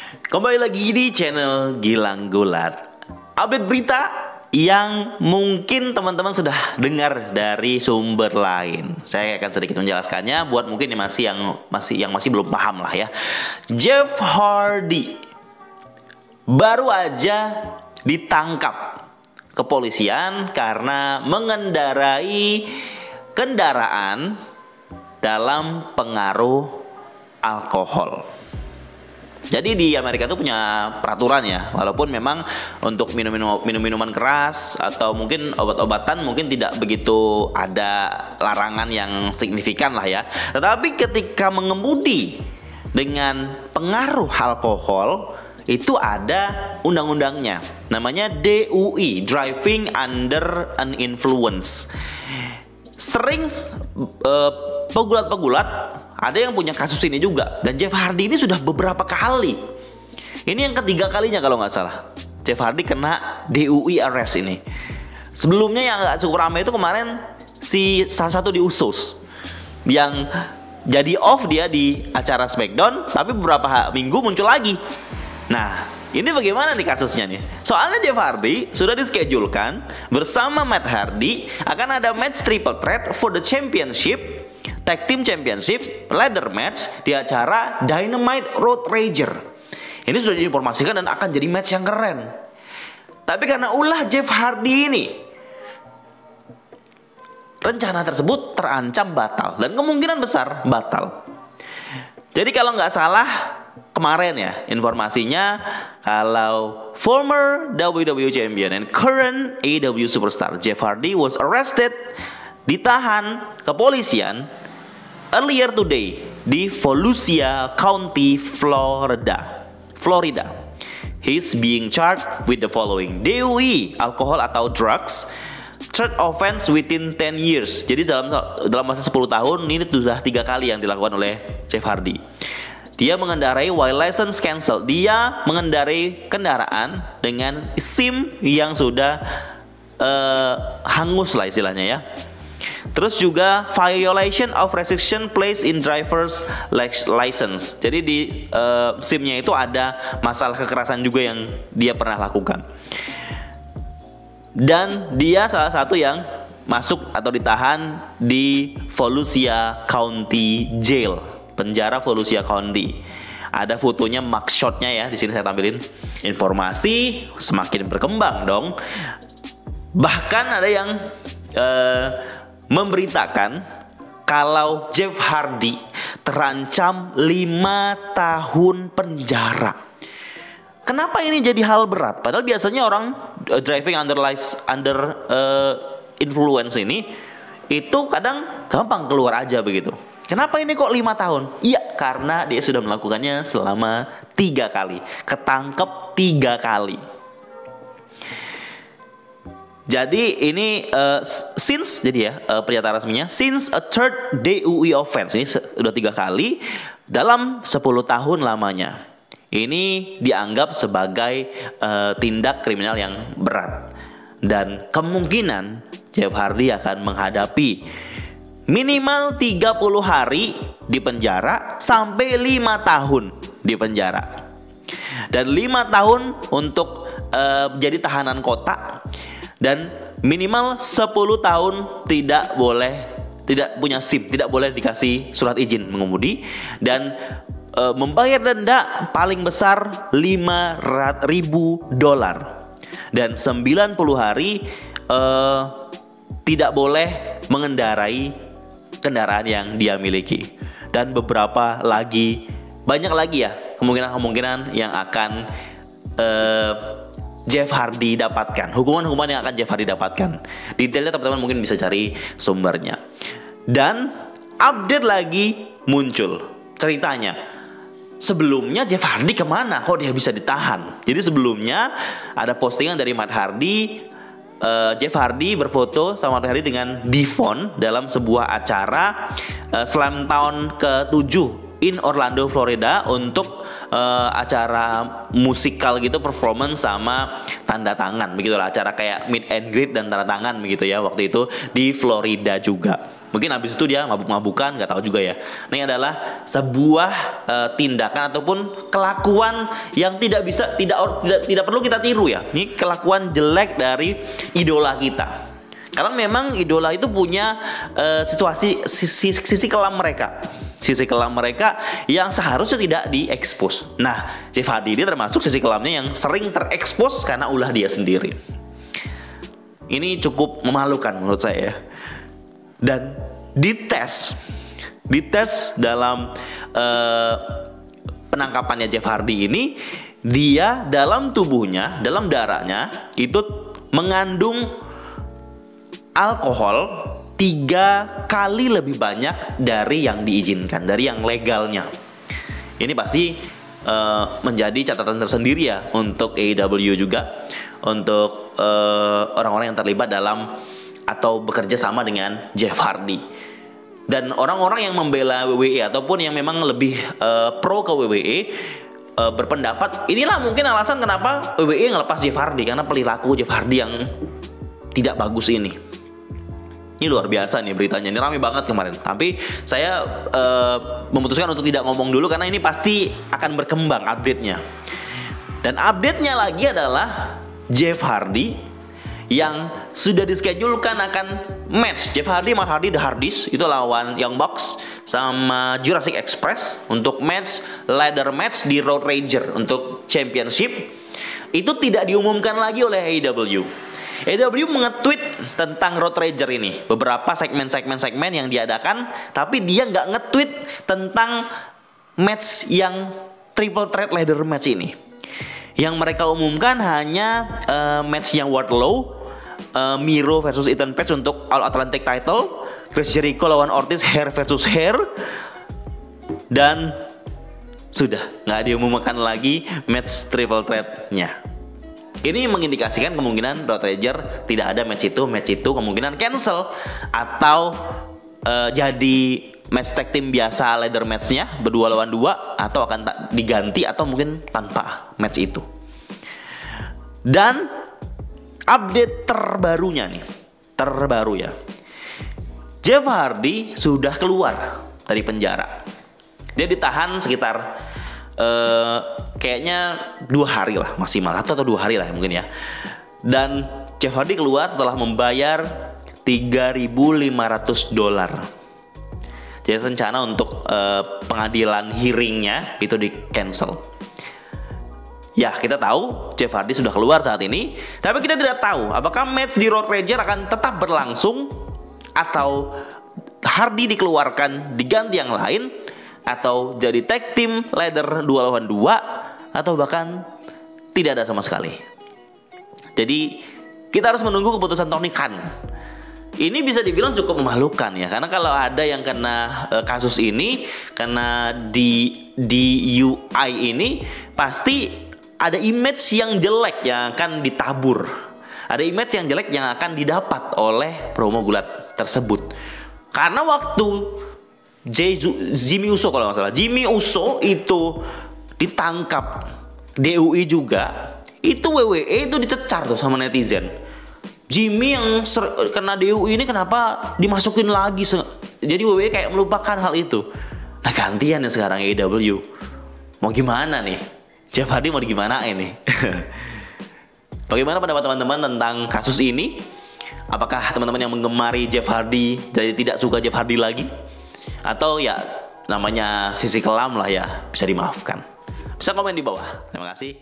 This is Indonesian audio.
Kembali lagi di channel Gilang Gulat. Update berita yang mungkin teman-teman sudah dengar dari sumber lain. Saya akan sedikit menjelaskannya buat mungkin yang masih belum paham lah ya. Jeff Hardy baru aja ditangkap kepolisian karena mengendarai kendaraan dalam pengaruh alkohol. Jadi di Amerika itu punya peraturan ya, walaupun memang untuk minuman keras atau mungkin obat-obatan mungkin tidak begitu ada larangan yang signifikan lah ya. Tetapi ketika mengemudi dengan pengaruh alkohol itu ada undang-undangnya, namanya DUI, Driving Under an Influence. Sering pegulat-pegulat ada yang punya kasus ini juga, dan Jeff Hardy ini sudah beberapa kali. Ini yang ketiga kalinya kalau nggak salah Jeff Hardy kena DUI arrest ini. Sebelumnya yang agak cukup ramai itu kemarin salah satu di Usos yang jadi off dia di acara SmackDown, tapi beberapa minggu muncul lagi. Nah, ini bagaimana nih kasusnya nih? Soalnya Jeff Hardy sudah dischedulkan bersama Matt Hardy akan ada match triple threat for the championship, Tag Team Championship, ladder match di acara Dynamite Road Rager. Ini sudah diinformasikan dan akan jadi match yang keren. Tapi karena ulah Jeff Hardy ini, rencana tersebut terancam batal dan kemungkinan besar batal. Jadi kalau nggak salah kemarin ya informasinya, kalau former WWE Champion and current AEW Superstar Jeff Hardy was arrested, ditahan kepolisian earlier today di Volusia County, Florida. He's being charged with the following: DUI, alkohol atau drugs, third offense within 10 years. Jadi dalam masa 10 tahun ini sudah 3 kali yang dilakukan oleh Jeff Hardy. Dia mengendarai while license cancel. Dia mengendarai kendaraan dengan SIM yang sudah hangus lah istilahnya ya. Terus juga violation of restriction placed in driver's license. Jadi di SIM-nya itu ada masalah kekerasan juga yang dia pernah lakukan. Dan dia salah satu yang masuk atau ditahan di Volusia County Jail, penjara Volusia County. Ada fotonya, mugshotnya ya. Di sini saya tampilin. Informasi semakin berkembang dong. Bahkan ada yang memberitakan kalau Jeff Hardy terancam 5 tahun penjara. Kenapa ini jadi hal berat? Padahal biasanya orang driving under influence ini itu kadang gampang keluar aja begitu. Kenapa ini kok 5 tahun? Iya, karena dia sudah melakukannya selama 3 kali. Ketangkep 3 kali. Jadi ini pernyataan resminya, since a third DUI offense, ini sudah 3 kali dalam 10 tahun lamanya. Ini dianggap sebagai tindak kriminal yang berat, dan kemungkinan Jeff Hardy akan menghadapi minimal 30 hari di penjara sampai 5 tahun di penjara, dan 5 tahun untuk jadi tahanan kota, dan minimal 10 tahun tidak punya SIM, tidak boleh dikasih surat izin mengemudi, dan membayar denda paling besar $500,000, dan 90 hari tidak boleh mengendarai kendaraan yang dia miliki, dan banyak lagi ya kemungkinan yang akan Jeff Hardy dapatkan, hukuman yang akan Jeff Hardy dapatkan. Detailnya teman-teman mungkin bisa cari sumbernya. Dan update lagi muncul ceritanya. Sebelumnya Jeff Hardy kemana? Kok dia bisa ditahan? Jadi sebelumnya ada postingan dari Matt Hardy, Jeff Hardy berfoto sama Matt Hardy dengan Devon dalam sebuah acara Slam Town ke-7 in Orlando, Florida, untuk acara musikal gitu, performance sama tanda tangan begitulah, acara kayak meet and greet dan tanda tangan begitu ya, waktu itu di Florida juga. Mungkin habis itu dia mabuk-mabukan, nggak tahu juga ya. Nah, ini adalah sebuah tindakan ataupun kelakuan yang tidak perlu kita tiru ya. Ini kelakuan jelek dari idola kita. Karena memang idola itu punya sisi kelam mereka. Sisi kelam mereka yang seharusnya tidak diekspos. Nah, Jeff Hardy ini termasuk sisi kelamnya yang sering terekspos karena ulah dia sendiri. Ini cukup memalukan menurut saya. Dan dites dalam penangkapannya Jeff Hardy ini, dia dalam tubuhnya, dalam darahnya itu mengandung alkohol 3 kali lebih banyak dari yang diizinkan, dari yang legalnya. Ini pasti menjadi catatan tersendiri ya untuk AEW juga, untuk orang-orang yang terlibat dalam atau bekerja sama dengan Jeff Hardy. Dan orang-orang yang membela WWE ataupun yang memang lebih pro ke WWE berpendapat inilah mungkin alasan kenapa WWE ngelepas Jeff Hardy, karena perilaku Jeff Hardy yang tidak bagus ini. Ini luar biasa nih beritanya, ini ramai banget kemarin. Tapi saya memutuskan untuk tidak ngomong dulu karena ini pasti akan berkembang update-nya. Dan update-nya lagi adalah Jeff Hardy yang sudah dischedulkan akan match Jeff Hardy, Matt Hardy, The Hardys itu lawan Young Bucks sama Jurassic Express untuk match ladder match di Road Rager untuk championship. Itu tidak diumumkan lagi oleh AEW. AEW nge-tweet tentang Road Rager ini, beberapa segmen yang diadakan, tapi dia nggak nge-tweet tentang match yang triple threat ladder match ini. Yang mereka umumkan hanya match yang Wardlow, Miro versus Ethan Page untuk All Atlantic title, Chris Jericho lawan Ortiz hair versus hair, dan sudah nggak diumumkan lagi match triple threat-nya. Ini mengindikasikan kemungkinan Road Rager tidak ada match itu kemungkinan cancel atau jadi match tag team biasa ladder match-nya berdua lawan dua, atau akan diganti atau mungkin tanpa match itu. Dan update terbarunya nih, ya. Jeff Hardy sudah keluar dari penjara. Dia ditahan sekitar kayaknya 2 hari lah maksimal, atau 2 hari lah mungkin ya. Dan Jeff Hardy keluar setelah membayar $3.500. Jadi rencana untuk pengadilan hearingnya itu di cancel. Ya, kita tahu Jeff Hardy sudah keluar saat ini, tapi kita tidak tahu apakah match di Road Rager akan tetap berlangsung atau Hardy dikeluarkan diganti yang lain, atau jadi tag team ladder 2 lawan 2, atau bahkan tidak ada sama sekali. Jadi kita harus menunggu keputusan Tony Khan. Ini bisa dibilang cukup memalukan ya, karena kalau ada yang kena kasus ini, karena di UI ini pasti ada image yang jelek yang akan ditabur. Ada image yang jelek yang akan didapat oleh promo gulat tersebut. Karena waktu Jimmy Uso, kalau nggak salah, Jimmy Uso itu ditangkap DUI juga, itu WWE itu dicecar tuh sama netizen. Jimmy yang kena DUI ini kenapa dimasukin lagi? Jadi WWE kayak melupakan hal itu. Nah, gantian ya sekarang AEW. Mau gimana nih? Jeff Hardy mau digimanain nih? Bagaimana pendapat teman-teman tentang kasus ini? Apakah teman-teman yang menggemari Jeff Hardy jadi tidak suka Jeff Hardy lagi? Atau ya namanya sisi kelam lah ya, bisa dimaafkan? Bisa komen di bawah. Terima kasih.